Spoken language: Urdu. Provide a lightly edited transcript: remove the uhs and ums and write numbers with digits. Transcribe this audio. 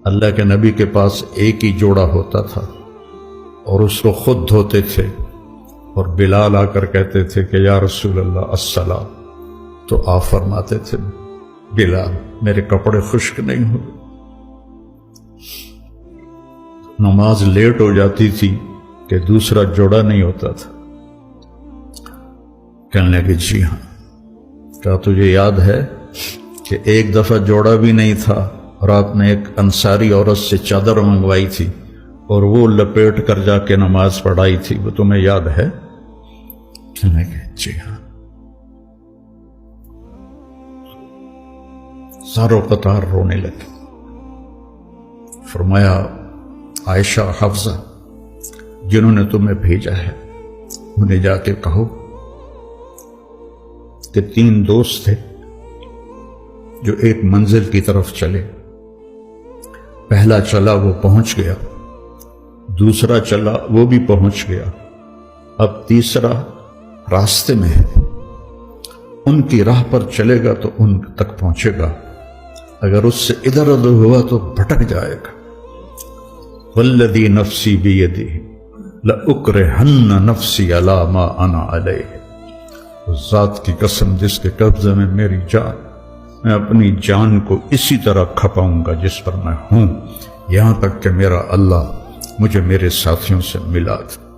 اللہ کے نبی کے پاس ایک ہی جوڑا ہوتا تھا اور اس کو خود دھوتے تھے، اور بلال آ کر کہتے تھے کہ یا رسول اللہ الصلاۃ، تو آپ فرماتے تھے بلال میرے کپڑے خشک نہیں ہوئے۔ نماز لیٹ ہو جاتی تھی کہ دوسرا جوڑا نہیں ہوتا تھا۔ کہنے لگے جی ہاں، کیا تجھے یاد ہے کہ ایک دفعہ جوڑا بھی نہیں تھا اور آپ نے ایک انصاری عورت سے چادر منگوائی تھی اور وہ لپیٹ کر جا کے نماز پڑھائی تھی، وہ تمہیں یاد ہے؟ کہنے لگے جی ہاں۔ زارو قطار رونے لگے۔ فرمایا عائشہ، حفصہ جنہوں نے تمہیں بھیجا ہے انہیں جا کے کہو کہ 3 دوست تھے جو ایک منزل کی طرف چلے، پہلا چلا وہ پہنچ گیا، دوسرا چلا وہ بھی پہنچ گیا، اب تیسرا راستے میں ہے، ان کی راہ پر چلے گا تو ان تک پہنچے گا، اگر اس سے ادھر ادھر ہوا تو بھٹک جائے گا۔ والذی نفسی بیدہ لأکرہن نفسی علی ما انا علیہ، اس ذات کی قسم جس کے قبضے میں میری جان، میں اپنی جان کو اسی طرح کھپاؤں گا جس پر میں ہوں، یہاں تک کہ میرا اللہ مجھے میرے ساتھیوں سے ملا دے۔